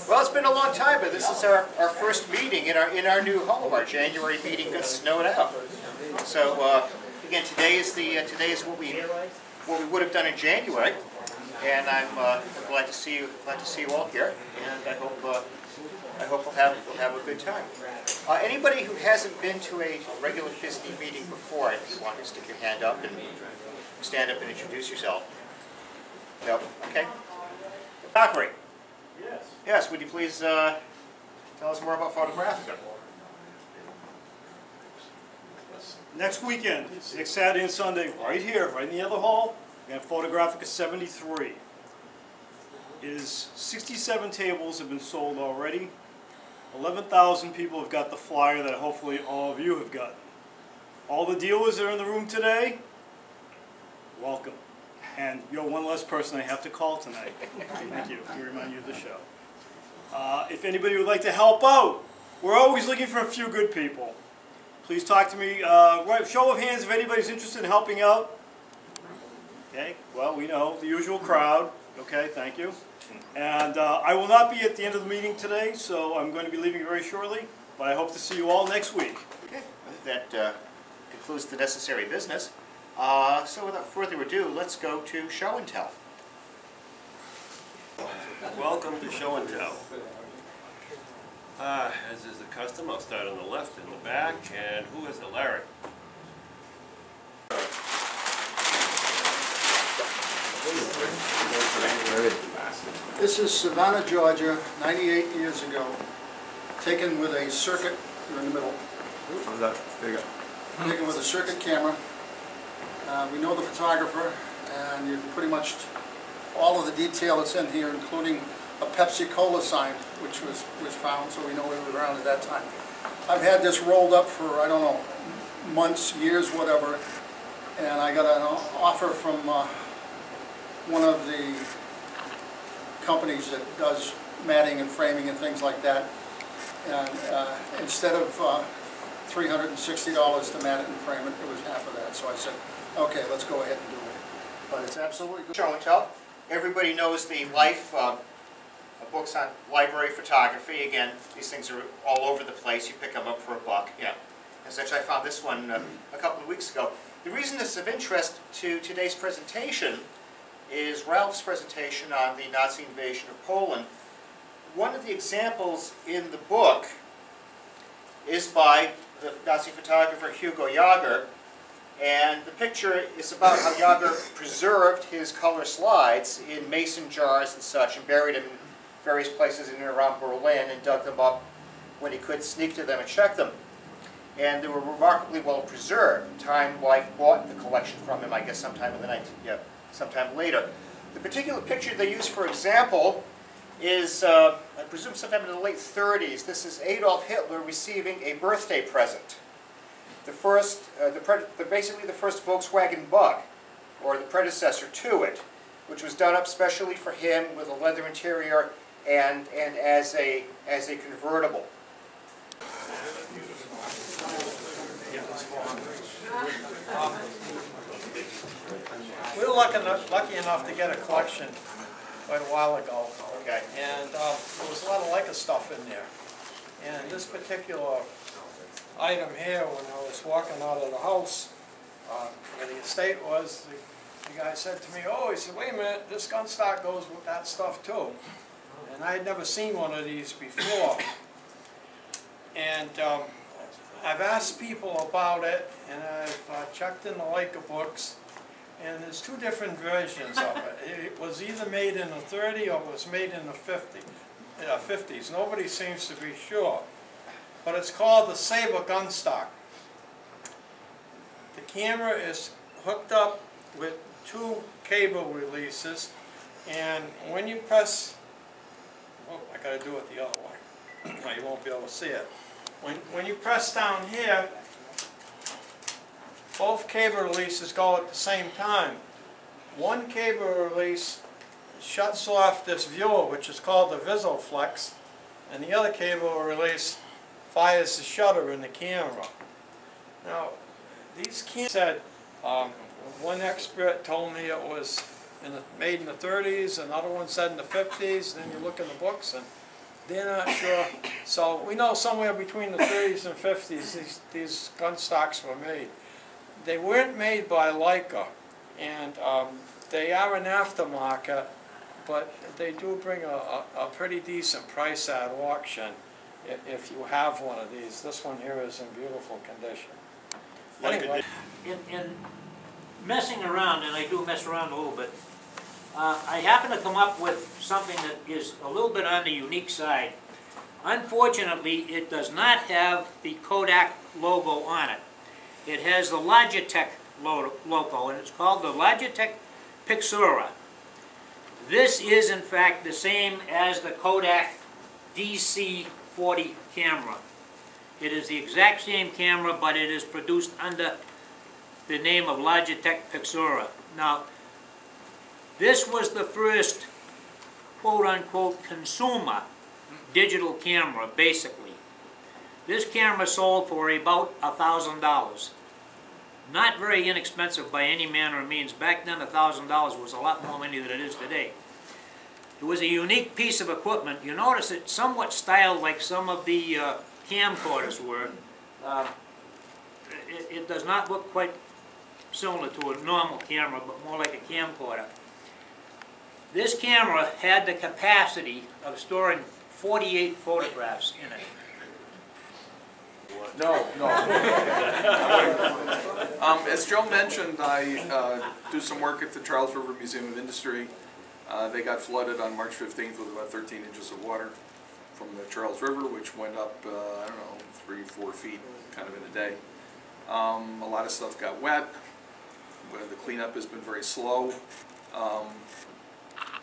Well, it's been a long time, but this is our first meeting in our new home. Our January meeting got snowed out. So again, today is what we would have done in January, and I'm glad to see you all here, and I hope we'll have a good time. Anybody who hasn't been to a regular PHSNE meeting before, if you want to stick your hand up and stand up and introduce yourself. No? Okay. Dockery. Yes. Yes, would you please tell us more about Photographica? Next weekend, next Saturday and Sunday, right here, right in the other hall, we have Photographica 73. It is 67 tables have been sold already. 11,000 people have got the flyer that hopefully all of you have gotten. All the dealers that are in the room today, welcome. And you're one less person I have to call tonight. Thank you. To remind you of the show. If anybody would like to help out, we're always looking for a few good people. Please talk to me. Show of hands if anybody's interested in helping out. Okay, well, we know the usual crowd. Okay, thank you. And I will not be at the end of the meeting today, so I'm going to be leaving very shortly. But I hope to see you all next week. Okay, that concludes the necessary business. So without further ado, let's go to Show and Tell. Welcome to Show and Tell. As is the custom, I'll start on the left and the back. And who is it, Larry? This is Savannah, Georgia, 98 years ago, taken with a circuit, you're in the middle, There you go. taken with a circuit camera. We know the photographer, and you pretty much, all of the detail that's in here, including a Pepsi-Cola sign, which was found, so we know it was around at that time. I've had this rolled up for, I don't know, months, years, whatever, and I got an offer from one of the companies that does matting and framing and things like that, and instead of $360 to mat it and frame it, it was half of that, so I said, okay, let's go ahead and do it. But it's absolutely good. Show and Tell. Everybody knows the Life books on library photography. Again, these things are all over the place. You pick them up for $1. Yeah. As such, I found this one a couple of weeks ago. The reason this is of interest to today's presentation is Ralph's presentation on the Nazi invasion of Poland. One of the examples in the book is by the Nazi photographer Hugo Jager, and the picture is about how Jager preserved his color slides in mason jars and such, and buried them in various places in and around Berlin, and dug them up when he could sneak to them and check them. And they were remarkably well preserved. Time Life bought the collection from him, I guess sometime sometime later. The particular picture they use for example is, I presume sometime in the late 30s. This is Adolf Hitler receiving a birthday present. The first, basically the first Volkswagen Bug, or the predecessor to it, which was done up specially for him with a leather interior and as a convertible. We were lucky enough to get a collection quite a while ago. Okay. And there was a lot of Leica stuff in there. And this particular item here, when I was walking out of the house where the estate was, the guy said to me, oh, he said, wait a minute, this gun stock goes with that stuff too. And I had never seen one of these before. And I've asked people about it, and I've checked in the Leica books, and there's two different versions of it. It was either made in the 30s or it was made in the 50s. Nobody seems to be sure. But it's called the Saber gun stock. The camera is hooked up with two cable releases, And when you press, oh, I gotta do it the other way. No, you won't be able to see it. When you press down here, both cable releases go at the same time. One cable release shuts off this viewer, which is called the VisiFlex, and the other cable release fires the shutter in the camera. Now, these cameras said, one expert told me it was made in the 30s, another one said in the 50s, then you look in the books and they're not sure. So we know somewhere between the 30s and 50s these gun stocks were made. They weren't made by Leica, and they are an aftermarket, but they do bring a pretty decent price at auction if you have one of these. This one here is in beautiful condition. Anyway. In messing around, and I do mess around a little bit, I happen to come up with something that is a little bit on the unique side. Unfortunately, it does not have the Kodak logo on it. It has the Logitech logo, and it's called the Logitech Pixura. This is, in fact, the same as the Kodak DC-40 camera. It is the exact same camera, but it is produced under the name of Logitech Pixura. Now, this was the first quote-unquote consumer digital camera, basically. This camera sold for about $1,000. Not very inexpensive by any manner of means. Back then, $1,000 was a lot more money than it is today. It was a unique piece of equipment. You notice it's somewhat styled like some of the camcorders were. It does not look quite similar to a normal camera, but more like a camcorder. This camera had the capacity of storing 48 photographs in it. No. As Joe mentioned, I do some work at the Charles River Museum of Industry. They got flooded on March 15th with about 13 inches of water from the Charles River, which went up, I don't know, 3-4 feet kind of in a day. A lot of stuff got wet. The cleanup has been very slow.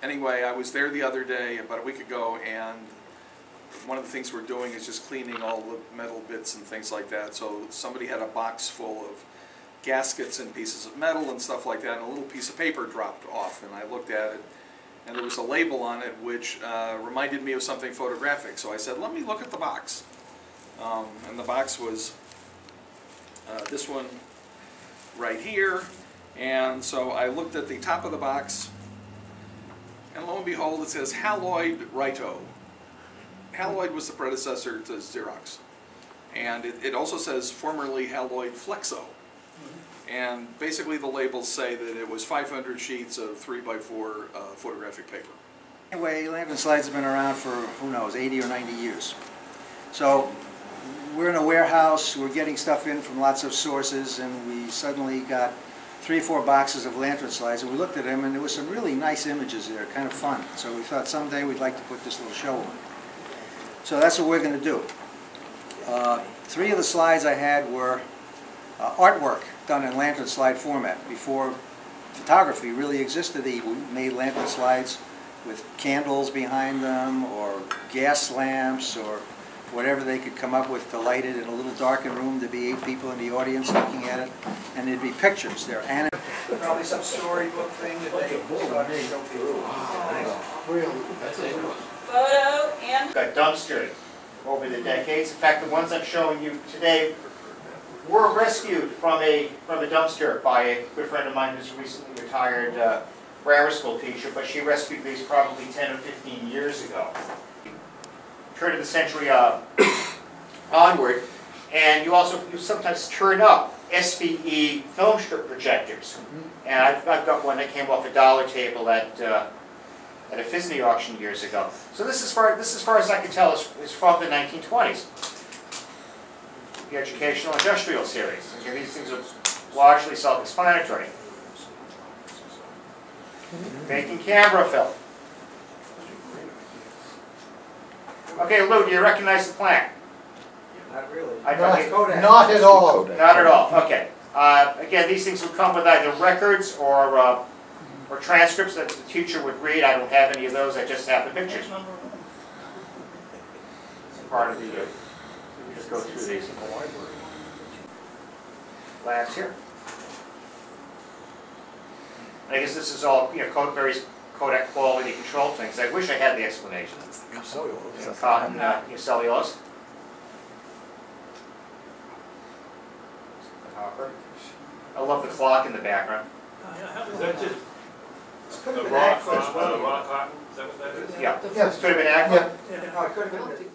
Anyway, I was there the other day, about a week ago, and one of the things we're doing is just cleaning all the metal bits and things like that. So somebody had a box full of gaskets and pieces of metal and stuff like that, and a little piece of paper dropped off, and I looked at it, and there was a label on it which reminded me of something photographic. So I said, let me look at the box. And the box was this one right here, and so I looked at the top of the box, and lo and behold, it says Haloid Rito. Haloid was the predecessor to Xerox. And it also says formerly Haloid Flexo. And basically the labels say that it was 500 sheets of 3x4 photographic paper. Anyway, lantern slides have been around for, who knows, 80 or 90 years. So we're in a warehouse, we're getting stuff in from lots of sources, and we suddenly got 3 or 4 boxes of lantern slides, and we looked at them, and there were some really nice images there, kind of fun. So we thought someday we'd like to put this little show on. So that's what we're going to do. 3 of the slides I had were artwork done in lantern slide format. Before photography really existed, we made lantern slides with candles behind them, or gas lamps, or whatever they could come up with to light it in a little darkened room. There'd be 8 people in the audience looking at it, and there'd be pictures. They're animated. Probably some storybook thing that they thought they'd show people. Photo and Got dumpstered over the decades. In fact, the ones I'm showing you today were rescued from a dumpster by a good friend of mine who's recently retired grammar school teacher, but she rescued these probably 10 or 15 years ago. Turn of the century onward, and you sometimes turn up SVE film strip projectors. And I've got one that came off a dollar table at a PHSNE auction years ago. So this, as far as I can tell, is from the 1920s. The educational industrial series. Okay, these things are largely self-explanatory. Making camera film. Okay, Lou, do you recognize the plant? Not really. Not at all. Not at all. Okay. Again, these things would come with either records or or transcripts that the teacher would read. I don't have any of those, I just have the pictures. Part of the, we just go through these. Labs here. And I guess this is all, various Kodak quality control things. I wish I had the explanation. Cotton, cellulose. Hopper. I love the clock in the background. Is that just Could the have been raw Aqua as cotton, well. the raw cotton? Is that what that is? Yeah. Yes. Could have been accurate. No, it could have been.